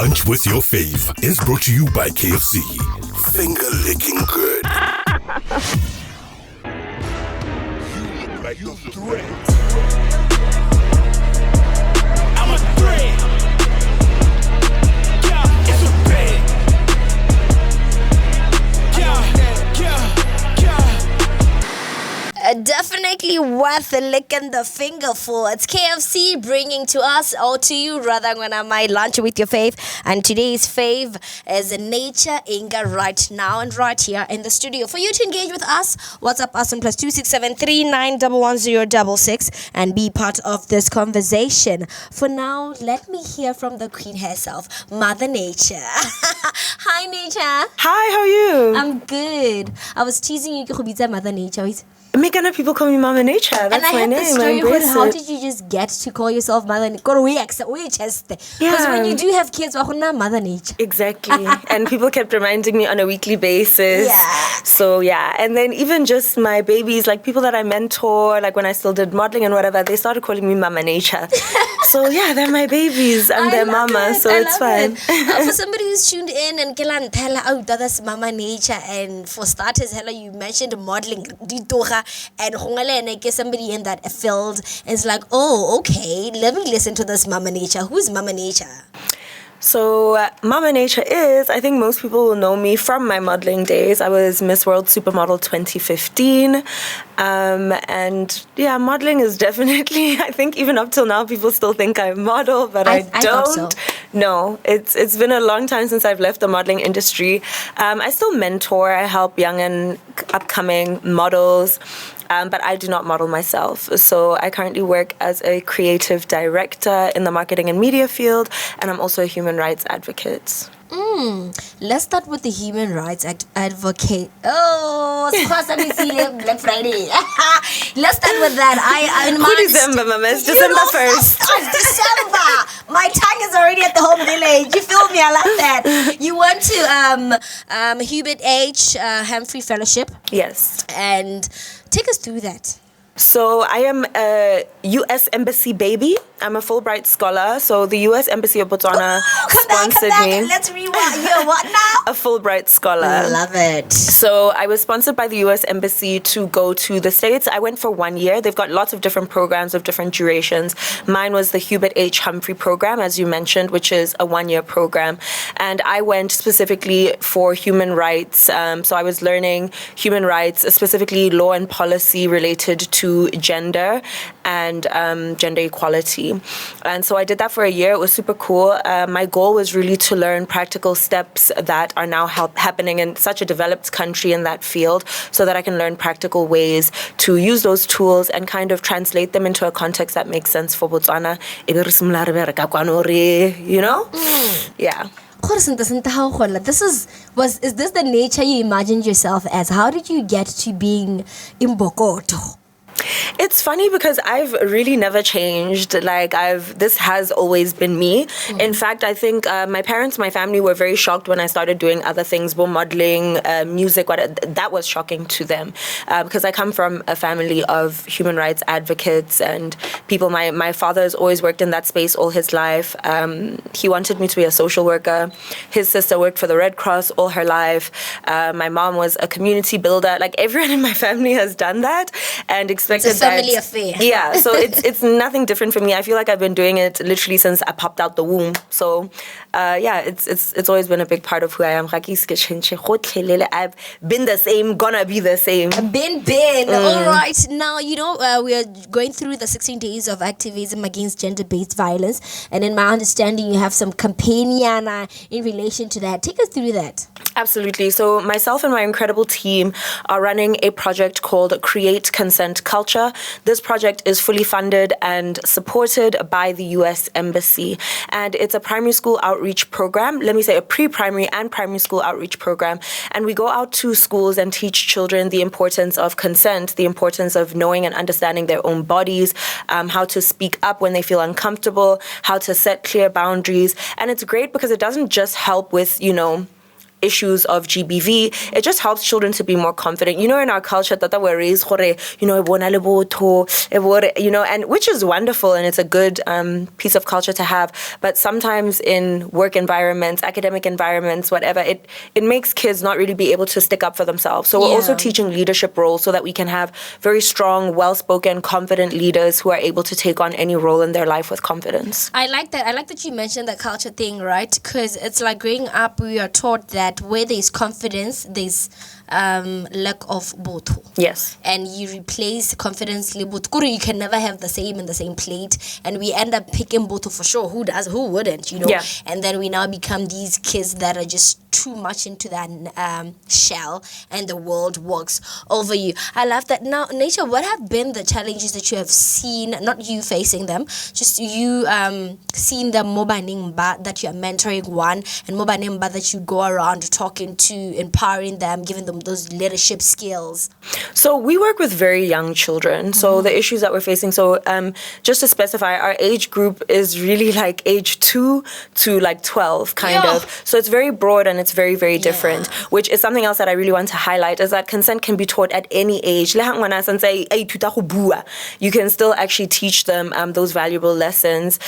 Lunch with your fave is brought to you by KFC. Finger licking good. You look like a threat. I'm a threat. Yeah, it's a bad. Definitely worth licking the finger for. It's KFC bringing to us, or to you rather, when I might lunch with your fave. And today's fave is Nature Inga right now and right here in the studio. For you to engage with us, WhatsApp us on +267 3911066 and be part of this conversation. For now, let me hear from the queen herself, Mother Nature. Hi, Nature. Hi, how are you? I'm good. I was teasing you, Mother Nature. Megana, people call me Mama Nature. That's and I my had name. the story with how did you just get to call yourself Mother Nature? Because when you do have kids, Mother Nature. Exactly. And people kept reminding me on a weekly basis. Yeah. So yeah. And then even just my babies, like people that I mentor, like when I still did modeling and whatever, they started calling me Mama Nature. So yeah, they're my babies. I'm their mama, so it's fine. For somebody who's tuned in and tell her, oh, that's Mama Nature. And for starters, you mentioned modeling. And somebody in that field is like, oh, okay, let me listen to this Mama Nature. Who's Mama Nature? So Mama Nature is, I think most people will know me from my modeling days. I was Miss World Supermodel 2015. And yeah, modeling is definitely, I think even up till now, people still think I model, but I don't. So. No, it's been a long time since I've left the modeling industry. I still mentor, I help young and upcoming models. But I do not model myself. So I currently work as a creative director in the marketing and media field, and I'm also a human rights advocate. Let's start with the human rights advocate. Oh, Black Friday. Let's start with that. December, Mama. It's December 1st. December. My tongue is already at the home village. You feel me? I like that. You went to 𝗕𝗏𝗰𝗵 Fellowship. Yes. And take us through that. So I am a U.S. Embassy baby. I'm a Fulbright scholar. So the U.S. Embassy of Botswana sponsored me. Let's rewind. You're what now? A Fulbright scholar. I love it. So I was sponsored by the U.S. Embassy to go to the States. I went for 1 year. They've got lots of different programs of different durations. Mine was the 𝗕𝗏𝗁𝗵 program, as you mentioned, which is a 1-year program. And I went specifically for human rights. So I was learning human rights, specifically law and policy related to gender and gender equality. And so I did that for a year. It was super cool. My goal was really to learn practical steps that are now happening in such a developed country in that field so that I can learn practical ways to use those tools and kind of translate them into a context that makes sense for Botswana. You know? Yeah. Is this the nature you imagined yourself as? How did you get to being Imbokoto? It's funny because I've really never changed. This has always been me. In fact, I think my parents, my family were very shocked when I started doing other things, modeling, music. That was shocking to them because I come from a family of human rights advocates and people. My father has always worked in that space all his life. He wanted me to be a social worker. His sister worked for the Red Cross all her life. My mom was a community builder. Everyone in my family has done that and expected it's a family affair. Yeah, so it's nothing different for me. I feel like I've been doing it literally since I popped out the womb. So yeah, it's always been a big part of who I am. 𝗕𝗏𝗁𝗵𝗵. I've been the same, gonna be the same. All right. Now, we are going through the 16 days of activism against gender-based violence. And in my understanding, you have some campaign in relation to that. Take us through that. Absolutely. So myself and my incredible team are running a project called Create Consent Culture. This project is fully funded and supported by the U.S. Embassy. And it's a primary school outreach program. Let me say a pre-primary and primary school outreach program. And we go out to schools and teach children the importance of consent, the importance of knowing and understanding their own bodies, how to speak up when they feel uncomfortable, how to set clear boundaries. And it's great because it doesn't just help with, issues of GBV, it just helps children to be more confident. You know, in our culture, tata we're raised, you know, and which is wonderful and it's a good piece of culture to have. But sometimes in work environments, academic environments, whatever, it makes kids not really be able to stick up for themselves. So we're also teaching leadership roles so that we can have very strong, well-spoken, confident leaders who are able to take on any role in their life with confidence. I like that. I like that you mentioned the culture thing, right? Because it's like growing up, we are taught that where there's confidence, there's lack of botho. Yes. And you replace confidence le botho. You can never have the same in the same plate. And we end up picking botho for sure. Who wouldn't, you know? Yeah. And then we now become these kids that are just too much into that shell and the world works over you. I love that. Now, Nature, what have been the challenges that you have seen, not you facing them, just you seeing the Mobanimba that you're mentoring one and Mobanimba that you go around talking to, empowering them, giving them those leadership skills? So we work with very young children. So the issues that we're facing, so just to specify, our age group is really like age 2 to like 12 kind of. So it's very broad and it's very, very different, which is something else that I really want to highlight, is that consent can be taught at any age. You can still actually teach them those valuable lessons.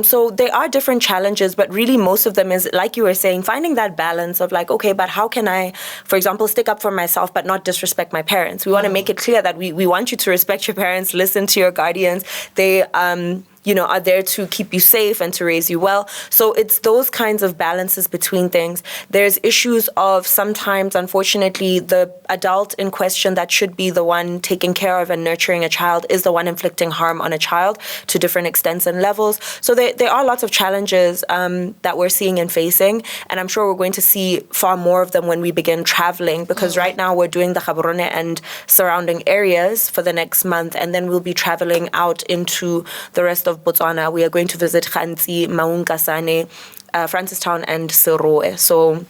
So there are different challenges, but really most of them is, like you were saying, finding that balance of like, okay, but how can I, for example, stick up for myself but not disrespect my parents? We want to make it clear that we want you to respect your parents, listen to your guardians. They are there to keep you safe and to raise you well. So it's those kinds of balances between things. There's issues of sometimes, unfortunately, the adult in question that should be the one taking care of and nurturing a child is the one inflicting harm on a child to different extents and levels. So there are lots of challenges that we're seeing and facing, and I'm sure we're going to see far more of them when we begin traveling, because right now we're doing the Gaborone and surrounding areas for the next month, and then we'll be traveling out into the rest of Botswana. We are going to visit 𝗕𝘁𝘁𝘵, 𝗪𝗂𝘁𝘁, Francistown and 𝗪𝗂𝘃𝘃. So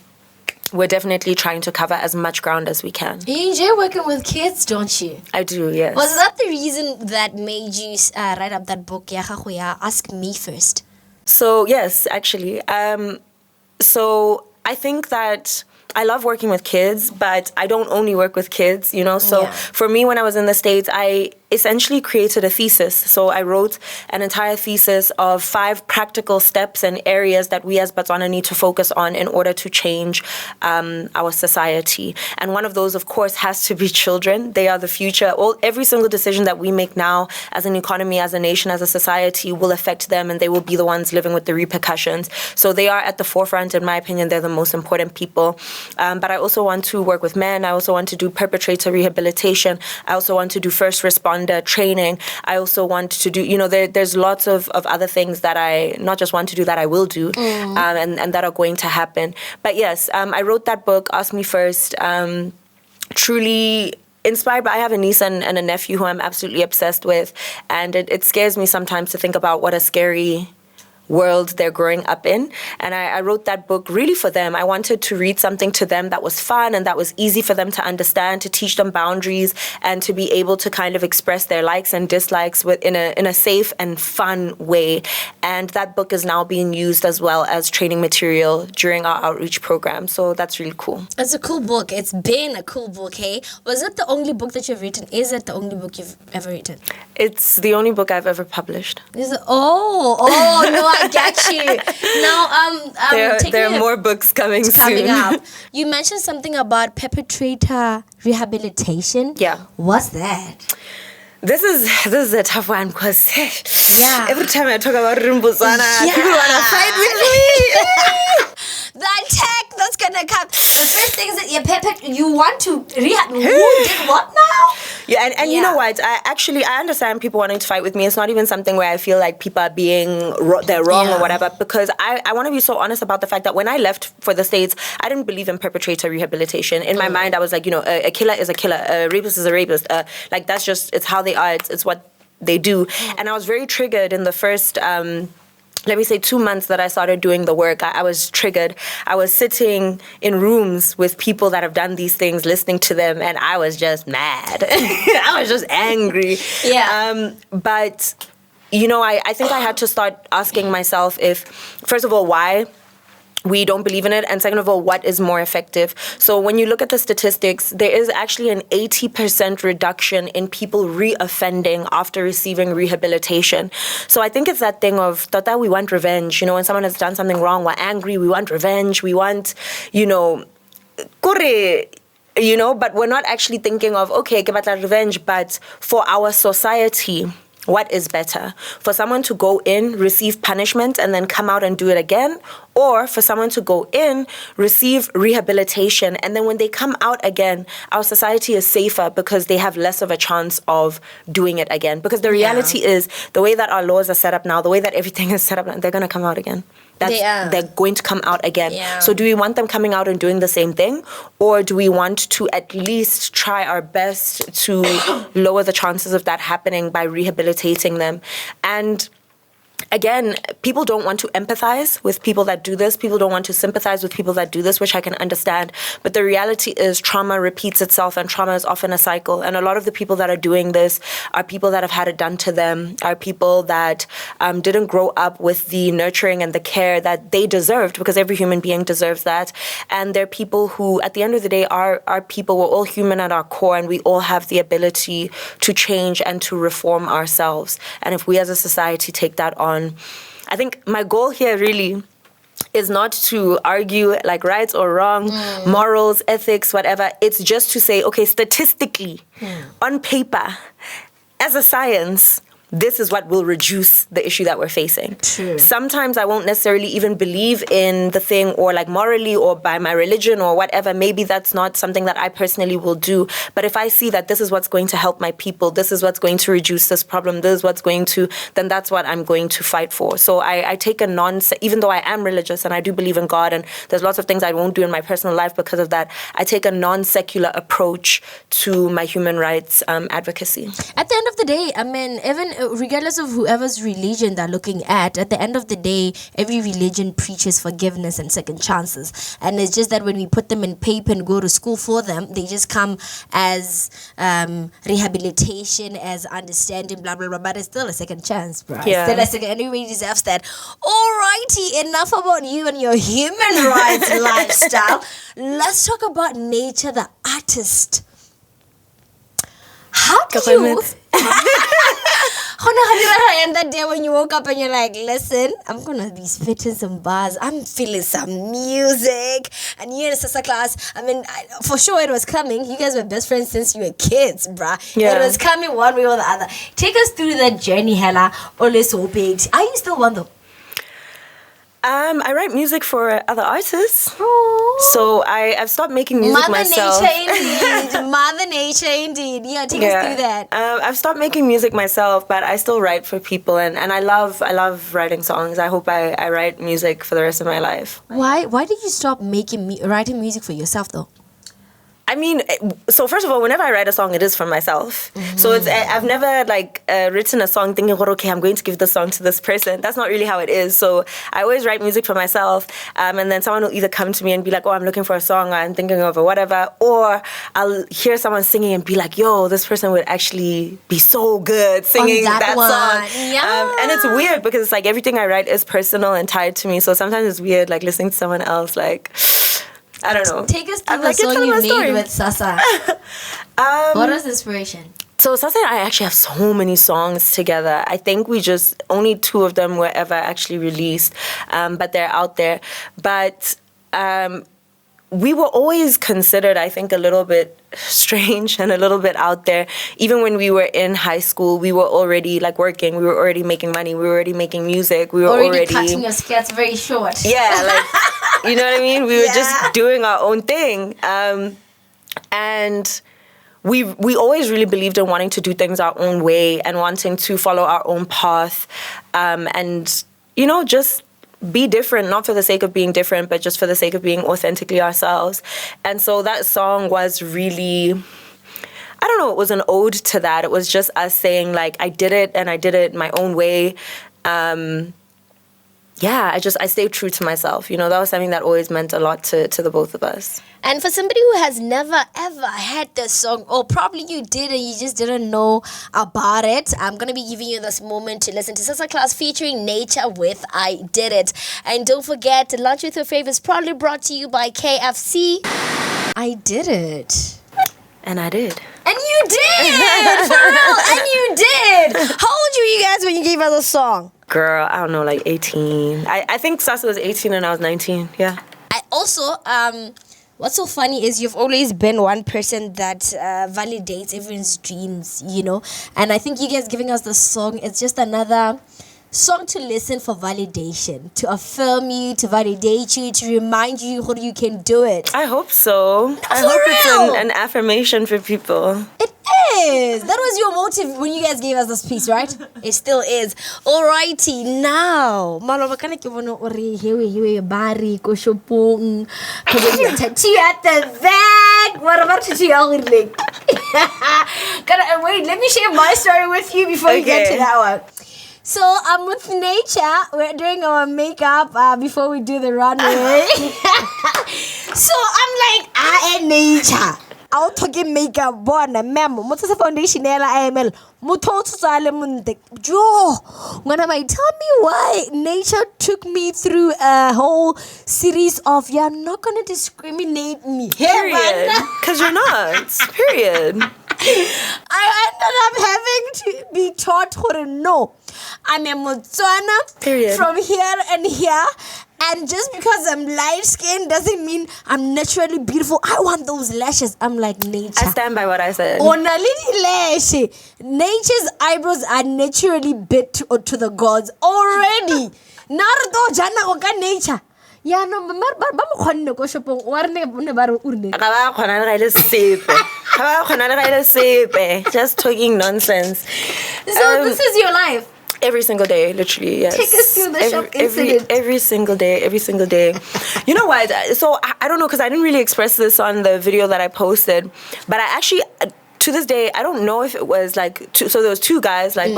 we're definitely trying to cover as much ground as we can. You enjoy working with kids, don't you? I do, yes. Was that the reason that made you write up that book, 𝗕𝗂𝗄𝗄𝗃, Ask Me First? So yes, actually. So I think that I love working with kids, but I don't only work with kids, you know? So for me, when I was in the States, I essentially created a thesis. So I wrote an entire thesis of 5 practical steps and areas that we as Botswana need to focus on in order to change our society. And one of those, of course, has to be children. They are the future. Every single decision that we make now as an economy, as a nation, as a society will affect them, and they will be the ones living with the repercussions. So they are at the forefront. In my opinion, they're the most important people. But I also want to work with men. I also want to do perpetrator rehabilitation. I also want to do first responder training. I also want to do, there's lots of other things that I not just want to do, that I will do, and that are going to happen. But yes, I wrote that book, Ask Me First, truly inspired by, I have a niece and a nephew who I'm absolutely obsessed with. And it scares me sometimes to think about what a scary world they're growing up in. And I wrote that book really for them. I wanted to read something to them that was fun and that was easy for them to understand, to teach them boundaries, and to be able to kind of express their likes and dislikes in a safe and fun way. And that book is now being used as well as training material during our outreach program. So that's really cool. It's a cool book. It's been a cool book, hey? Was it the only book that you've written? Is it the only book you've ever written? It's the only book I've ever published. Is it? Oh, no, I get you. Now, there are more books coming soon. Up. You mentioned something about perpetrator rehabilitation. Yeah. What's that? This is a tough one because every time I talk about Botswana, people want to fight with me. The attack that's gonna come. The first thing is that you want to rehab. Who did what now? Yeah, and you know what? I understand people wanting to fight with me. It's not even something where I feel like people are they're wrong or whatever, because I want to be so honest about the fact that when I left for the States, I didn't believe in perpetrator rehabilitation. In my mind, I was like, a killer is a killer, a rapist is a rapist. Like that's just, it's how they are. It's what they do. And I was very triggered in the first 2 months that I started doing the work. I was triggered. I was sitting in rooms with people that have done these things, listening to them, and I was just mad. I was just angry. Yeah. But, I think I had to start asking myself first of all, why we don't believe in it, and second of all, what is more effective? So when you look at the statistics, there is actually an 80% reduction in people re-offending after receiving rehabilitation. So I think it's that thing of, Tata, we want revenge. You know, when someone has done something wrong, we're angry, we want revenge, we want, you know, kore, you know, but we're not actually thinking of, okay, ke batla revenge, but for our society, what is better? For someone to go in, receive punishment, and then come out and do it again? Or for someone to go in, receive rehabilitation, and then when they come out again, our society is safer because they have less of a chance of doing it again. Because the reality is, the way that our laws are set up now, the way that everything is set up now, they're going to come out again. They're going to come out again. Yeah. So do we want them coming out and doing the same thing? Or do we want to at least try our best to lower the chances of that happening by rehabilitating them? And again, people don't want to empathize with people that do this. People don't want to sympathize with people that do this, which I can understand. But the reality is trauma repeats itself, and trauma is often a cycle. And a lot of the people that are doing this are people that have had it done to them, are people that didn't grow up with the nurturing and the care that they deserved, because every human being deserves that. And they're people who, at the end of the day, are people. We're all human at our core, and we all have the ability to change and to reform ourselves. And if we as a society take that on, I think my goal here really is not to argue like right or wrong, morals, ethics, whatever. It's just to say, okay, statistically, on paper, as a science, this is what will reduce the issue that we're facing. True. Sometimes I won't necessarily even believe in the thing, or like morally or by my religion or whatever. Maybe that's not something that I personally will do. But if I see that this is what's going to help my people, this is what's going to reduce this problem, this is what's going to, then that's what I'm going to fight for. So I take a even though I am religious and I do believe in God, and there's lots of things I won't do in my personal life because of that, I take a non-secular approach to my human rights advocacy. At the end of the day, I mean, even regardless of whoever's religion they're looking at the end of the day, every religion preaches forgiveness and second chances. And it's just that when we put them in paper and go to school for them, they just come as rehabilitation, as understanding, blah, blah, blah. But it's still a second chance, bro. Yeah. Still a second. Anybody deserves that. Alrighty, enough about you and your human rights lifestyle. Let's talk about Nature, the artist. How do you... And that day when you woke up and you're like, listen, I'm gonna be spitting some bars, I'm feeling some music, and you and Sasa Klaas, I mean, for sure it was coming. You guys were best friends since you were kids, bruh. Yeah. It was coming one way or the other. Take us through that journey, Hella. Always so big. Are you still one though? I write music for other artists. Oh. So I've stopped making music myself. Mother Nature indeed. Yeah, take us through that. I've stopped making music myself, but I still write for people, and I love writing songs. I hope I write music for the rest of my life. Why did you stop writing music for yourself though? I mean, so first of all, whenever I write a song, it is for myself. So I've never written a song thinking, okay, I'm going to give this song to this person. That's not really how it is. So I always write music for myself, and then someone will either come to me and be like, oh, I'm looking for a song, or I'm thinking of or whatever, or I'll hear someone singing and be like, yo, this person would actually be so good singing that song. Yeah. And it's weird because it's like everything I write is personal and tied to me. So sometimes it's weird, like listening to someone else, like... I don't know. Take us through the song you made with Sasa. What was the inspiration? So Sasa and I actually have so many songs together. I think only 2 of them were ever actually released, but they're out there. But we were always considered, I think, a little bit strange and a little bit out there. Even when we were in high school, we were already working. We were already making money. We were already making music. We were already cutting your skirts very short. Yeah, you know what I mean? We were just doing our own thing. And we always really believed in wanting to do things our own way and wanting to follow our own path. And, you know, just be different, not for the sake of being different, but just for the sake of being authentically ourselves. And so that song was really, I don't know, it was an ode to that. It was just us saying, I did it, and I did it my own way. yeah, I stayed true to myself. You know, that was something that always meant a lot to the both of us. And for somebody who has never ever heard this song, or probably you did and you just didn't know about it, I'm going to be giving you this moment to listen to Sasa Klaas featuring 𝗕𝗂 with I Did It. And don't forget, Lunch with Your Fave is proudly brought to you by KFC. I did it. And I did. And you did! For real! And you did! How old were you guys when you gave us the song? Girl, I don't know, like 18. I think Sasa was 18 and I was 19, yeah. I also, what's so funny is you've always been one person that validates everyone's dreams, you know? And I think you guys giving us the song, it's just another song to listen for validation, to affirm you, to validate you, to remind you how you can do it. I hope so. I hope it's an affirmation for people. It is. That was your motive when you guys gave us this piece, right? It still is. Alrighty, now. Maloba kana ke bona ore 𝗕𝗏𝗏𝗰𝗵 bari ko shopong. Because you tattoo at the back. What about tattoo 𝗕𝗏𝗏𝗰𝗵? Wait, let me share my story with you before you get to that one. So I'm with 𝗕𝗂. We're doing our makeup before we do the runway. So I'm like, I am 𝗕𝗂. I'll talk makeup, bona memo. Motsa foundation ela IML. Mutotso tsale munde. Jo. Ngwana mai, tell me why 𝗕𝗂 took me through a whole series of you're not gonna discriminate me. Period. Because you're not. Period. I ended up having to be taught how to know. I'm a Botswana. Period. From here and here. And just because I'm light skinned doesn't mean I'm naturally beautiful. I want those lashes. I'm like 𝗕𝗂. I stand by what I said. 𝗕𝗂's eyebrows are naturally bit to the gods already. Nardo jana go ka 𝗕𝗂. Yeah, no, ba mo khonne ko shopong wa rene bone ba re urne. Ga ba khona le ga ile sepe. Ga ba khona le ga ile sepe. Just talking nonsense. So this is your life. Every single day, literally, yes. Take us through the shop incident. Every single day. You know what? So I don't know, because I didn't really express this on the video that I posted, but I actually, to this day, I don't know if it was like, so there was two guys, like,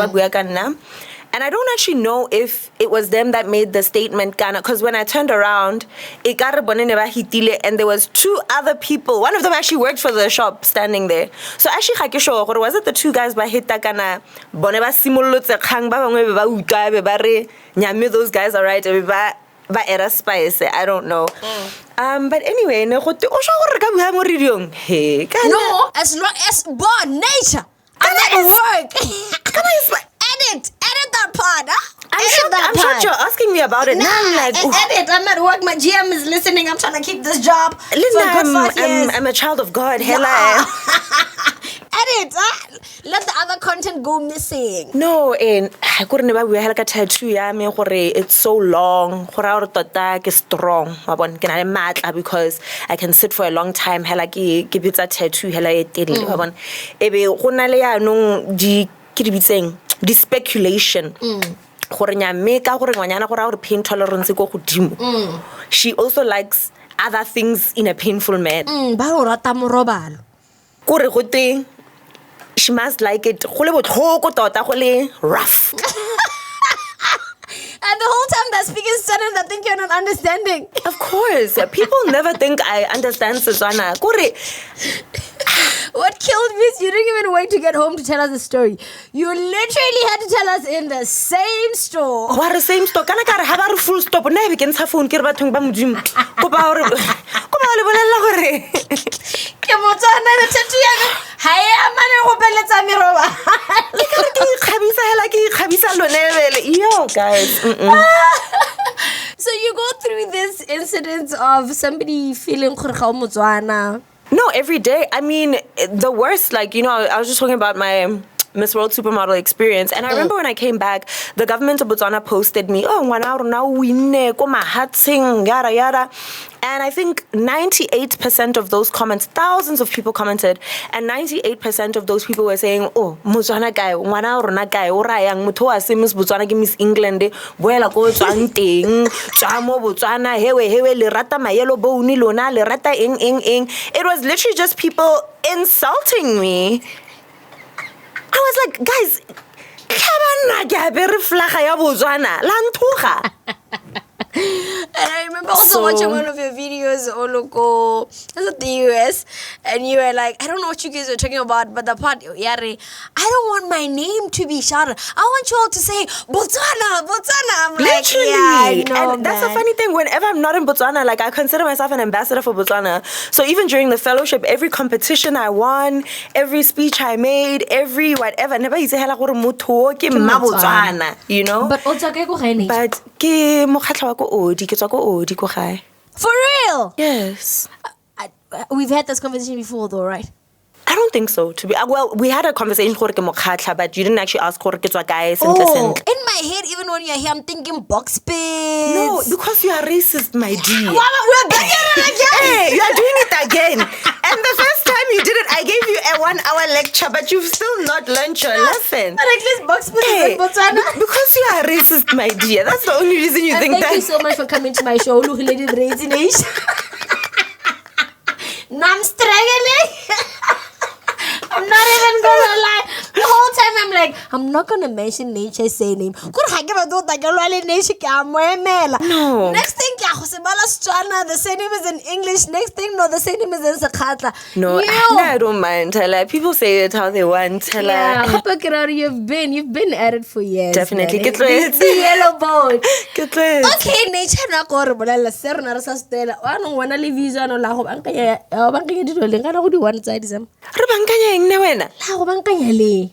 and I don't actually know if it was them that made the statement, because when I turned around, 𝗕𝗏𝗏𝗰𝗵, and there was two other people. One of them actually worked for the shop, standing there. So actually, was it the two guys by 𝗕𝗏 those guys are right? 𝗕𝗏𝗏𝗰𝗵, I don't know. But anyway, no, as long as born 𝗕𝗂. I'm at work. Edit that part, huh? I'm sure you're asking me about it. Nah, I'm like, edit. I'm at work. My GM is listening. I'm trying to keep this job. Listen, I'm a child of God. Hella. Edit. Let the other content go missing. No, and I couldn't never wear like a tattoo. It's so long. Strong. Because I can sit for a long time. Hella give it a tattoo. Hella the speculation. She also likes other things in a painful man. She must like it rough. And the whole time that speaking students, I think you're not understanding. Of course. People never think I understand Setswana. What killed me is you didn't even wait to get home to tell us the story. You literally had to tell us in the same store. What the same store? Can I have a full stop? Now we can have phone. Kirba tung bam jim. Kopa Yo, guys. So you go through this incident of somebody feeling Motswana. No, every day. I mean, the worst, like, you know, I was just talking about my Miss World Supermodel experience. And I remember when I came back, the government of Botswana posted me, yada, yada. And I think 98% of those comments, thousands of people commented, and 98% of those people were saying, oh, Botswana guy, wana rona guy, orayang, mutho wa se Miss Botswana ke Miss England, boela ko tswang teng, tsamo Botswana, hewe, le rata mayelo bone lona, le rata eng. It was literally just people insulting me. I was like, guys, watching one of your videos, Oloko, that's at the US, and you were like, I don't know what you guys were talking about, but the part, Yari, I don't want my name to be shouted. I want you all to say, Botswana, Botswana. I'm like, literally. yeah, I know, and that's the funny thing. Whenever I'm not in Botswana, like I consider myself an ambassador for Botswana. So even during the fellowship, every competition I won, every speech I made, every whatever, never you say hela gore motho ke Botswana, you know? But But ke mokgatlo wa ko odi, ke tswa ko odi ko gae. for real? Yes. We've had this conversation before though, right? I don't think so. To be well, we had a conversation gore ke mokgatla, but you didn't actually ask gore ke tswa kae sentle sentle. In my head, even when you're here, I'm thinking box pits. No, because you are racist, my dear. We're back at it again. Hey, you are doing it again. And the first time you did it, I gave you a 1 hour lecture, but you've still not learned your lesson. But at least box pits is in Botswana. Because you are racist, my dear. That's the only reason you think that. Thank you so much for coming to my show, Luhle the Crazy Nation. Now I'm struggling. I'm not even gonna lie. The whole time I'm like, I'm not gonna mention nature's surname. No. Next thing, the surname is in English. Next thing, no, the surname is in Sakhatla. No, I don't mind. Like, people say it how they want. Yeah, you've been at it for years. Definitely. Get the yellow boat. Okay, nature na go re bolela se re na re sa stela. Wa no wana le visa no la go bankanya dilo le kana go di one side December. Re bankanya eng ne wena? La go bankanya le.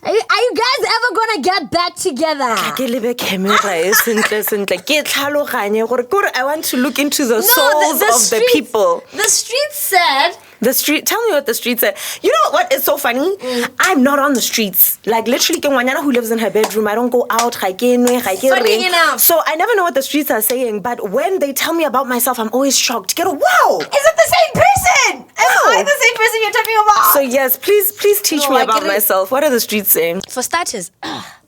Are you guys ever gonna get back together? Ke lebe camera e sentle. Ke tlhaloganye gore I want to look into the souls of the people. The street said. Tell me what the street said. You know what is so funny? I'm not on the streets. Like literally, Kenyana who lives in her bedroom. I don't go out. Funny enough. So I never know what the streets are saying. But when they tell me about myself, I'm always shocked. Get a wow! Is it the same person? Am I the same person you're talking about? So yes, please teach me about myself. What are the streets saying? For starters,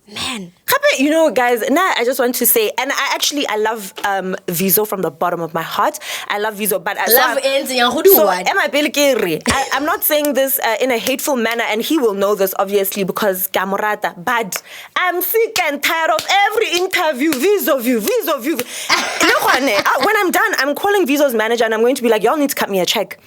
man. You know, guys, now I just want to say, and I love 𝗕𝗏𝗄 from the bottom of my heart. I love 𝗕𝗏𝗄, but I'm not saying this in a hateful manner, and he will know this obviously because Gamorata. But I'm sick and tired of every interview 𝗕𝗏𝗄. When I'm done, I'm calling 𝗕𝗏𝗄's manager, and I'm going to be like, y'all need to cut me a check.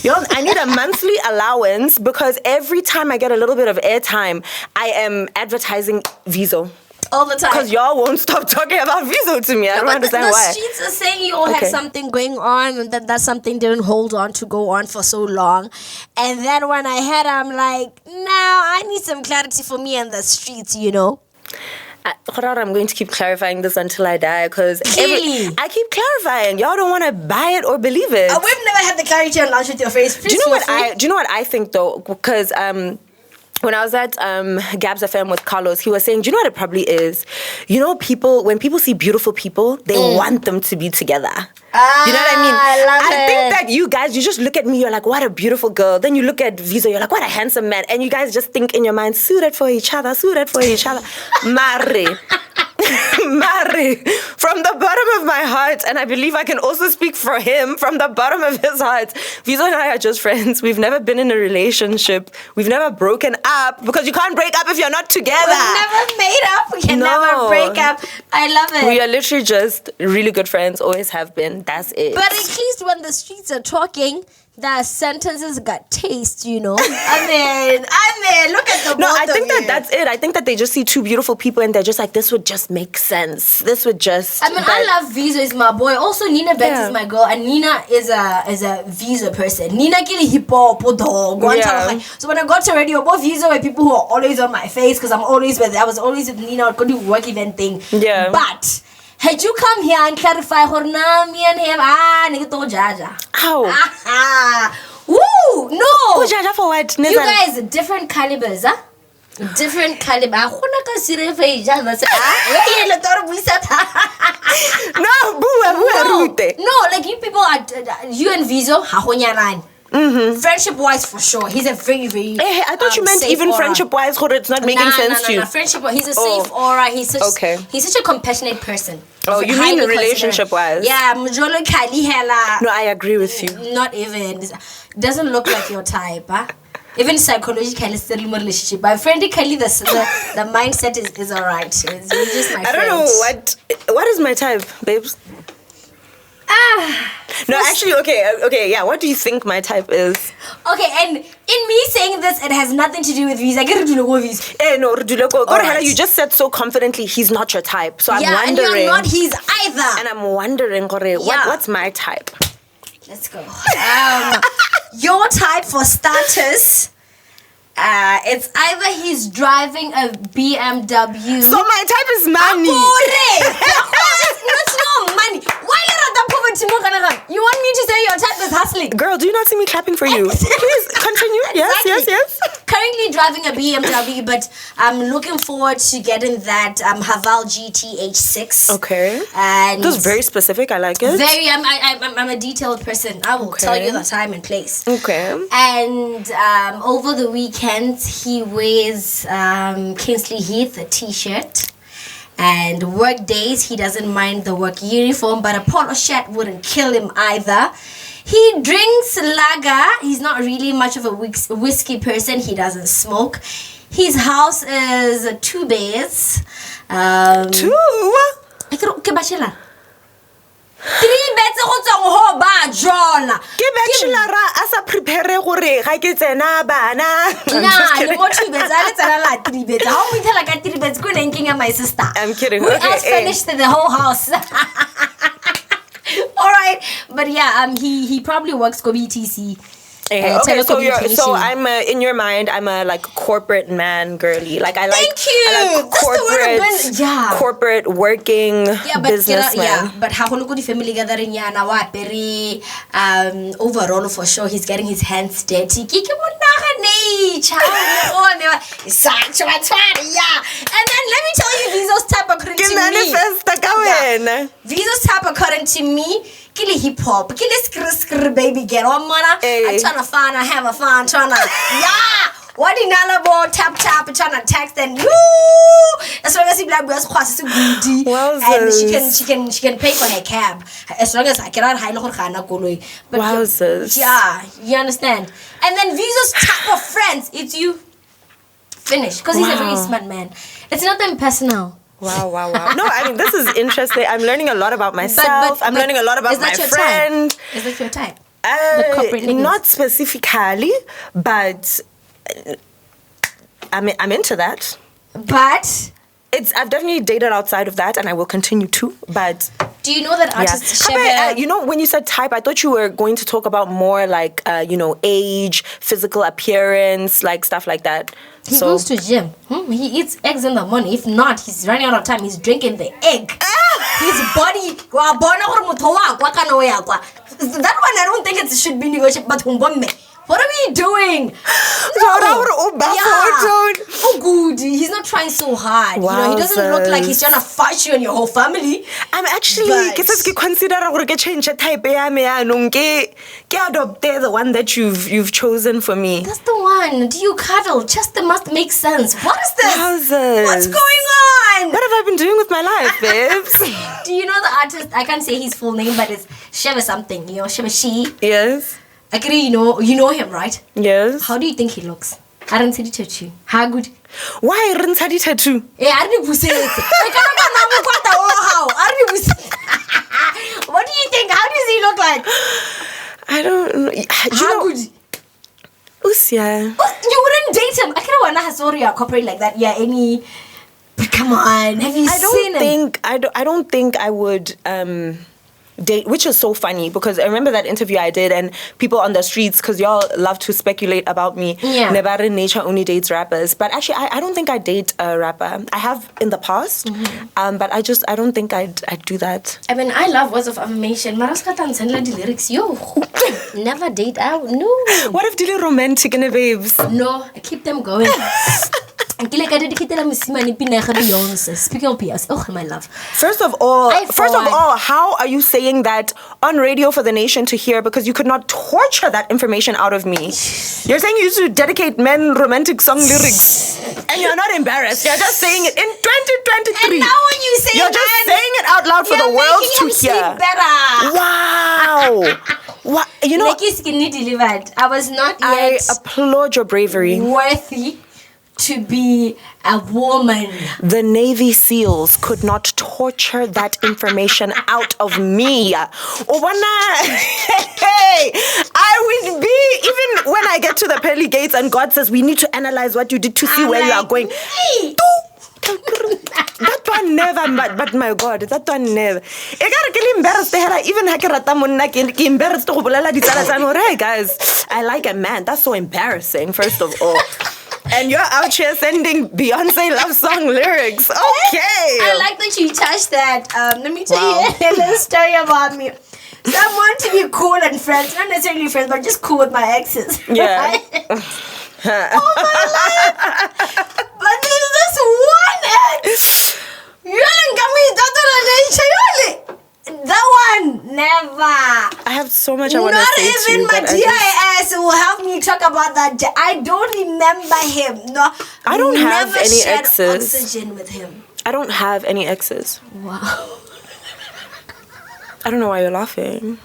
I need a monthly allowance because every time I get a little bit of airtime, I am advertising 𝗕𝗏𝗄. All the time. Because y'all won't stop talking about 𝗕𝗏𝗄 to me. I don't understand why. The streets are saying you all had something going on and that something didn't hold on to go on for so long. And then when I heard, I'm like, now I need some clarity for me and the streets, you know. I'm going to keep clarifying this until I die because I keep clarifying. Y'all don't want to buy it or believe it. We've never had the clarity on lunch with your face. Do you know what I think though? Because when I was at 𝗕𝗏𝘁𝗵 FM with Carlos, he was saying, do you know what it probably is? You know, when people see beautiful people, they want them to be together. You know what I mean? I think that you guys, you just look at me, you're like, what a beautiful girl. Then you look at 𝗕𝗏𝗄, you're like, what a handsome man. And you guys just think in your mind, suited for each other. Mare, from the bottom of my heart, and I believe I can also speak for him from the bottom of his heart. 𝗕𝗏𝗄 and I are just friends. We've never been in a relationship. We've never broken up because you can't break up if you're not together. We've never made up. We can never break up. I love it. We are literally just really good friends, always have been. That's it. But at least when the streets are talking, the sentences got taste, you know. I mean, look at the No, I think that's it. I think that they just see two beautiful people and they're just like, this would just make sense. This would just. I mean, I love 𝗕𝗏𝗄 is my boy. Also, Nina Betts is my girl, and Nina is a 𝗕𝗏𝗄 person. Nina kili hippo podo. So when I got to radio, both 𝗕𝗏𝗄 were people who are always on my face because I was always with Nina. I could do work event thing. Yeah. But had you come here and clarify me and him, nigga to jaja. How? Woo! No! Who jaja for what? You guys, different calibers, huh? Different caliber. No, like you people are, you and 𝗕𝗏𝗄, friendship-wise, for sure. He's a very, very. I thought you meant even friendship-wise, it's not making sense to you. No. Friendship-wise, he's a safe aura. He's such a compassionate person. Oh, you mean relationship-wise? Yeah, no, I agree with you. Not even. Doesn't look like your type, huh? Even psychologically, still in a relationship. But friendly, the mindset is alright. It's just my friend. I don't know what is my type, babes. No, actually, okay, yeah. What do you think my type is? Okay, and in me saying this, it has nothing to do with visa. No, Alright. you just said so confidently he's not your type. So I'm Yeah, and wondering. you're not his either. And I'm wondering, Yeah. what's my type? Let's go. Your type for starters, it's either he's driving a BMW. So my type is money. It's not money. Why you not the poverty more than that? You want me to say your type is hustling? Girl, do you not see me clapping for you? Please continue. Exactly. Yes. Currently driving a BMW, but I'm looking forward to getting that 𝗕𝗏𝗏𝗃𝗃6. Okay. And That's very specific. I like it. I'm a detailed person. I will tell you the time and place. Okay. And over the weekend, he wears 𝗕𝗏𝗁𝗃𝗃, a t-shirt. And work days, he doesn't mind the work uniform, but a polo shirt wouldn't kill him either. He drinks lager. He's not really much of a whiskey person. He doesn't smoke. His house is 2 beds. 2? 𝗕𝗏𝗁𝗃𝗃. 3 beds go tswang ho ba Yarona. Ke bachelor asa prepare gore ga ke tsena bana. Nah, le mo 2 beds. I tsena la 3 beds. How we tell like 3 beds? Go nanking my sister. I'm kidding. We Okay, else finished the whole house. All right, but yeah, he probably works for BTC. Okay, telecommunication. so I'm in your mind, I'm a like corporate man girly. Like I like Thank you. I like That's the word I've been- yeah. corporate working businessman. But how the family gathering ya na wa peri overall for sure he's getting his hands dirty. Ke mo nagane and then let me tell you Vizo's type according to me. Vizo's type according to me. Kili hip hop, kili skr baby get on mana. I'm trying to find, I have a fun, trying to what in Alabo tap trying to text and as long as he black was quite goody and she can pay for her cab as long as I cannot hide her goloi. But yeah, you understand. And then Vizo's type of friends, it's you finish because he's a very smart man. It's not them personal. Wow. No, I mean, this is interesting. I'm learning a lot about myself. I'm learning a lot about my friend. Type? Is that your type? Not specifically, but I'm into that. But I've definitely dated outside of that, and I will continue to. But do you know that artists? You know, when you said type, I thought you were going to talk about more like age, physical appearance, like stuff like that. He goes to gym. He eats eggs in the morning. If not, he's running out of time. He's drinking the egg. His body. That one I don't think it should be negotiable. But what are we doing? Oh, good. He's not trying so hard. You know, he doesn't look like he's trying to fight you and your whole family. I'm actually consider change type the one that you've chosen for me. That's the one. Do you cuddle? Just must make sense. What is this? Wowzers. What's going on? What have I been doing with my life, babes? Do you know the artist? I can't say his full name, but it's 𝗕𝗏𝗁𝗃𝗃 something. You know, 𝗕𝗏𝗁𝗃𝗃. Yes. Actually, you know him, right? Yes. How do you think he looks? I don't see the tattoo. How good? Why 𝗕𝗏𝗁𝗃𝗃 tattoo? I didn't say it. What do you think? How does he look like? I don't know. How good? Usia. You wouldn't date him. I can't want to sorry or cooperate like that. Yeah, any. But come on, have you seen him? I don't think I would date, which is so funny because I remember that interview I did and people on the streets, because y'all love to speculate about me. Yeah. 𝗕𝗏𝗁𝗃𝗃 only dates rappers, but actually I don't think I date a rapper. I have in the past, but I don't think I'd do that. I mean, I love words of affirmation. Maraskatan send the lyrics. Yo, never date out. No. What if dealing romantic in the babes? No, I keep them going. Speaking of PS, oh my love. First of all, how are you saying that on radio for the nation to hear, because you could not torture that information out of me? You're saying you used to dedicate men romantic song lyrics and you're not embarrassed. You're just saying it in 2023. And now when you say you're just saying it out loud for the world to hear. Better. Wow. What, you know, skinny delivered. I was not yet I applaud your bravery. worthy to be A woman. The Navy SEALs could not torture that information out of me. Hey, I would be, even when I get to the pearly gates and God says, we need to analyze what you did to see where you are going. That one never, but my God, that one never. I gotta get embarrassed. Even embarrassed. Hey guys, I like a man. That's so embarrassing, first of all. And you're out here sending Beyonce love song lyrics. Okay. I like that you touched that. Let me tell you a little story about me. So I want to be cool and friends, not necessarily friends, but just cool with my exes. Yeah. Right? Oh my life! But there's this one ex. That one, never. I have so much I want to say to you. Not even my DIS will help me talk about that. I don't remember him. No, I don't have never any shared exes. Oxygen with him. I don't have any exes. Wow. I don't know why you're laughing.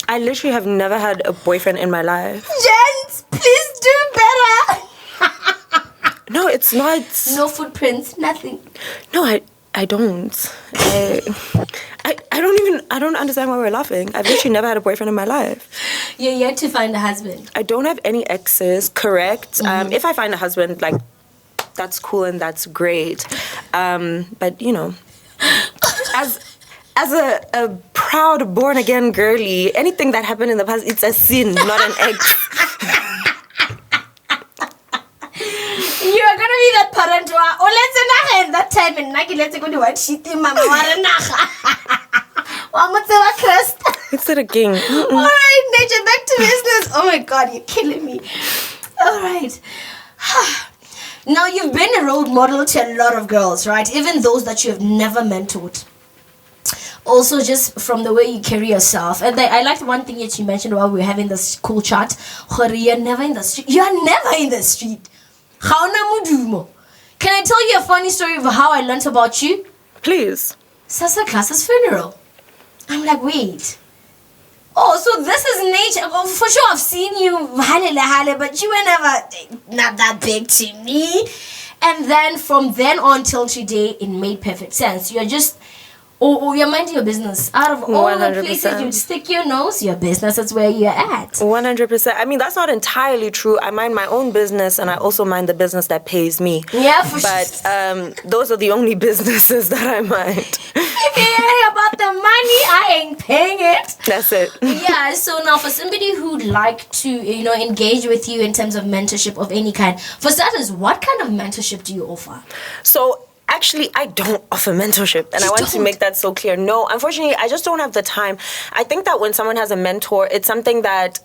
I literally have never had a boyfriend in my life. Gents, please do better. No, it's not. No footprints, nothing. No, I don't. I don't understand why we're laughing. I've literally never had a boyfriend in my life. You're yet to find a husband. I don't have any exes, correct? If I find a husband, like, that's cool and that's great. But, you know, as a proud born-again girly, anything that happened in the past, it's a sin, not an ex. You are gonna be that parent who are, let's in that time and Naki let's go to what she did, Mama. It's a king. Alright, Nature, back to business. Oh my God, you're killing me. Alright. Now, you've been a role model to a lot of girls, right? Even those that you have never mentored. Also, just from the way you carry yourself. And I liked one thing that you mentioned while we were having this cool chat. You're never in the street. You're never in the street. Can I tell you a funny story of how I learned about you? Please. Sasa Klaas's funeral. I'm like, wait. Oh, so this is Nature. Oh, for sure, I've seen you, but you were never not that big to me. And then from then on till today, it made perfect sense. You're just, you're minding your business. Out of all 100%. The places you stick your nose, your business is where you're at. 100%. I mean, that's not entirely true. I mind my own business, and I also mind the business that pays me. Yeah, for sure. But those are the only businesses that I mind. If you hear about the money, I ain't paying it. That's it. Yeah, so now for somebody who'd like to, engage with you in terms of mentorship of any kind, for starters, what kind of mentorship do you offer? So, actually, I don't offer mentorship, and I want to make that so clear. No, unfortunately, I just don't have the time. I think that when someone has a mentor, it's something that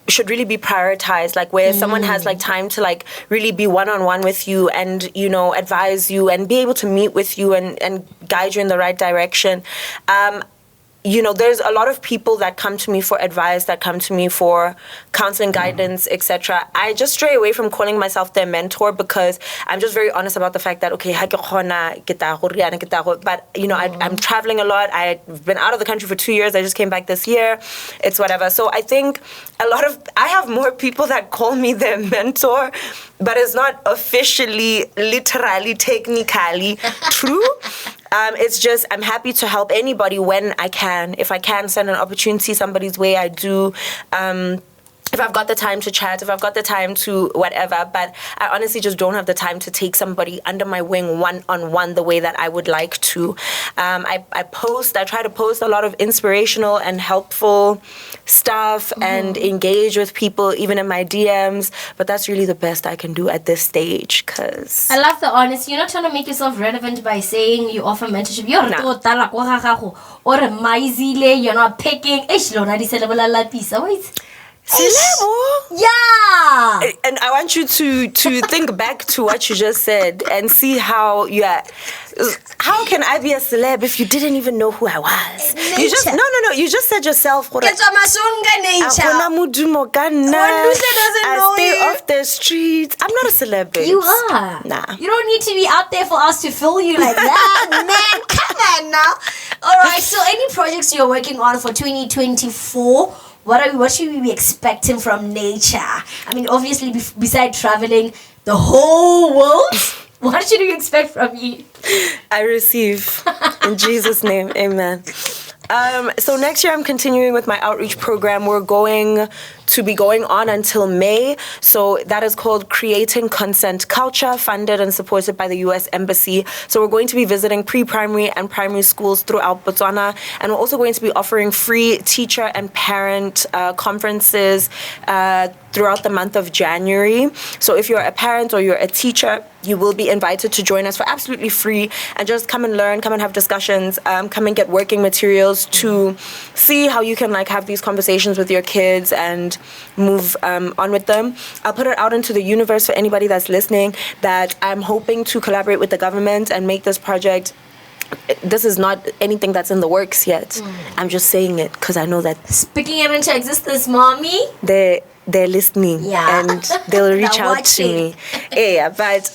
should really be prioritized, like where someone has like time to like really be one-on-one with you and, advise you and be able to meet with you and guide you in the right direction. There's a lot of people that come to me for advice, that come to me for counseling, guidance, etc. I just stray away from calling myself their mentor because I'm just very honest about the fact that, okay, but, I'm traveling a lot. I've been out of the country for 2 years. I just came back this year. It's whatever. So I think I have more people that call me their mentor, but it's not officially, literally, technically true. It's just I'm happy to help anybody when I can. If I can send an opportunity somebody's way, I do. If I've got the time to chat, if I've got the time to whatever, but I honestly just don't have the time to take somebody under my wing one-on-one the way that I would like to. I try to post a lot of inspirational and helpful stuff and engage with people even in my DMs, but that's really the best I can do at this stage because... I love the honesty. You're not trying to make yourself relevant by saying you offer mentorship. You're not picking. Yeah. And I want you to think back to what you just said and see how can I be a celeb if you didn't even know who I was? Nature. You just you just said yourself. Nature. I stay off the streets. I'm not a celebrity. You are. Nah. You don't need to be out there for us to feel you like that, man. Come on now. All right. So, any projects you're working on for 2024? What should we be expecting from Nature? I mean, obviously, beside traveling, The whole world? What should we expect from you? I receive. In Jesus' name, amen. So next year I'm continuing with my outreach program. We're going to be going on until May. So that is called Creating Consent Culture, funded and supported by the US Embassy. So we're going to be visiting pre-primary and primary schools throughout Botswana. And we're also going to be offering free teacher and parent conferences throughout the month of January. So if you're a parent or you're a teacher, you will be invited to join us for absolutely free and just come and learn, come and have discussions, come and get working materials to see how you can like have these conversations with your kids and move on with them. I'll put it out into the universe for anybody that's listening that I'm hoping to collaborate with the government and make this project. This is not anything that's in the works yet. I'm just saying it because I know that Speaking it into existence, mommy. they're listening, Yeah. and they'll reach They're out to watching. me. Yeah, but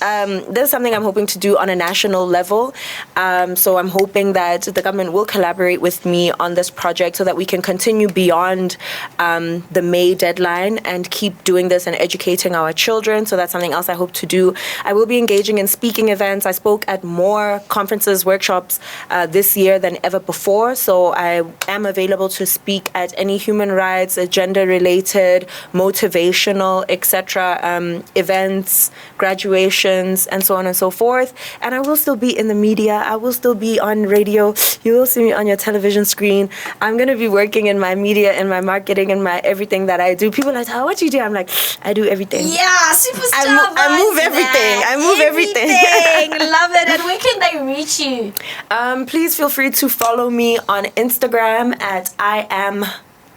this is something I'm hoping to do on a national level. So I'm hoping that the government will collaborate with me on this project so that we can continue beyond the May deadline and keep doing this and educating our children. So that's something else I hope to do. I will be engaging in speaking events. I spoke at more conferences, workshops this year than ever before. So I am available to speak at any human rights, gender-related, motivational, etc. Events, graduations, and so on and so forth. And I will still be in the media. I will still be on radio. You will see me on your television screen. I'm going to be working in my media and my marketing and my everything that I do. People are like, oh, what do you do? I'm like, I do everything. Yeah, superstar. I move everything. I move everything. Love it. And where can they reach you? Please feel free to follow me on Instagram at I am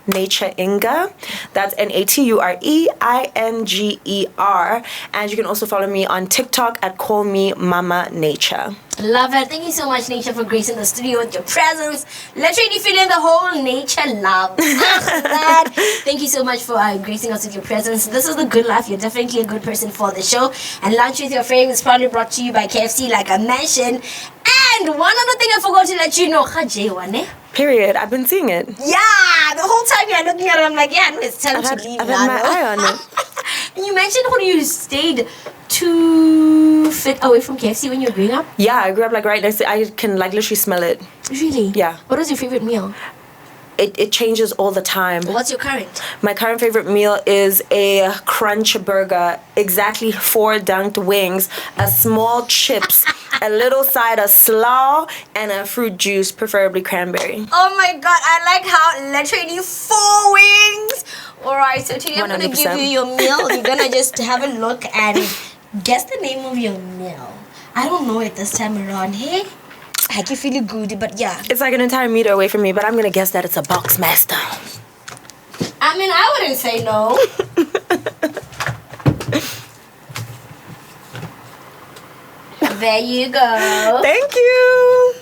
𝗕𝘁𝘁𝘀𝘵𝑔𝘁. That's NATUREINGER. And you can also follow me on TikTok at 𝗕𝗏𝑚𝑎𝑚𝑎_nature. Love it. Thank you so much, Nature, for gracing the studio with your presence. Literally feeling the whole nature love. That. Thank you so much for gracing us with your presence. This is the good life. You're definitely a good person for the show. And Lunch with Your Fave is probably brought to you by KFC, like I mentioned. And one other thing I forgot to let you know, 𝗕𝗂𝗄𝑚. Period. I've been seeing it. Yeah, the whole time you're looking at it, I'm like, yeah, no, it's time to leave I've now. had my eye on it. And you mentioned how you stayed 2 feet away from KFC when you were growing up. Yeah, I grew up like right next to. I can like literally smell it. Really? Yeah. What was your favorite meal? It changes all the time. What's your current? My current favorite meal is a crunch burger, exactly 4 dunked wings, a small chips, a little side of slaw, and a fruit juice, preferably cranberry. Oh my god, I like how literally 4 wings. Alright, so today I'm gonna 100%. give you your meal. You're gonna just have a look and guess the name of your meal. I don't know it this time around, hey? I can feel good, but yeah. It's like an entire meter away from me, but I'm gonna guess that it's a box master. I mean, I wouldn't say no. There you go. Thank you.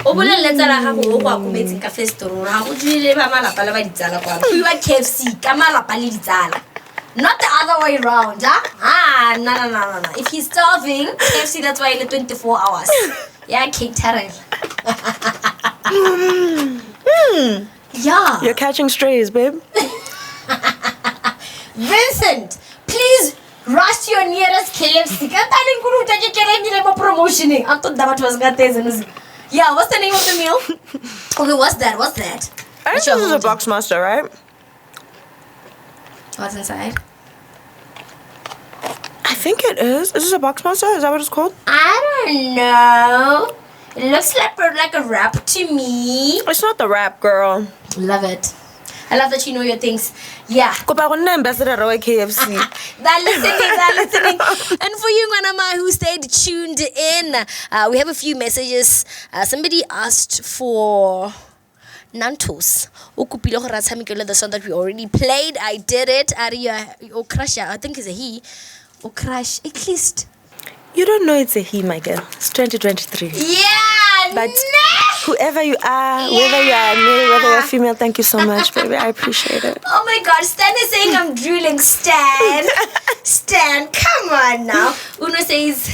O boleletsa la gago o go akometseng ka festorong ga go dile ba malapa le ba ditsala kwa go iwa KFC ka malapa le ditsala, not the other way around, huh? No. If he's starving, KFC, that's why in 24 hours. Yeah, 𝗕𝗏𝘁𝘁𝗵. Yeah. You're catching strays, babe. Vincent, please rush to your nearest KFC. Yeah, what's the name of the meal? Okay, what's that? I think this is a box master, right? What's inside? I think it is. Is this a box master? Is that what it's called? I don't know. It looks like a wrap to me. It's not the wrap, girl. Love it. I love that you know your things. Yeah. Kopa go nna ambassador wa KFC. They're listening. And for you, Ngwanama, who stayed tuned in, we have a few messages. Somebody asked for Nantos. The song that we already played. I did it. 𝗕𝗏𝘁𝘁𝗵, I think it's a he. 𝗕𝗏𝘁𝘁𝘁𝗵, at least. You don't know it's a he, my girl. It's 2023. Yeah. But whoever you are, whether you are male, whether you're female, thank you so much, baby. I appreciate it. Oh my God, Stan is saying I'm drooling. Stan, come on now. Uno says,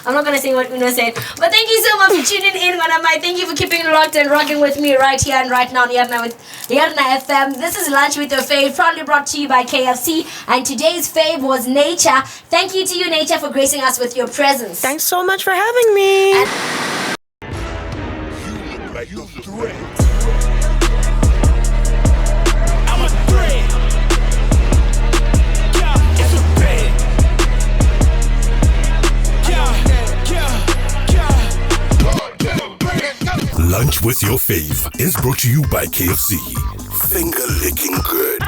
I'm not gonna say what Uno said. But thank you so much for tuning in, Manamai. Thank you for keeping it locked and rocking with me right here and right now on Yarona FM. This is Lunch with Your Fave, proudly brought to you by KFC. And today's fave was Nature. Thank you to you, Nature, for gracing us with your presence. Thanks so much for having me. You look like a threat. I'm a threat. Yeah, it's a bad. Yeah. Lunch with Your Fave is brought to you by KFC. Finger licking good.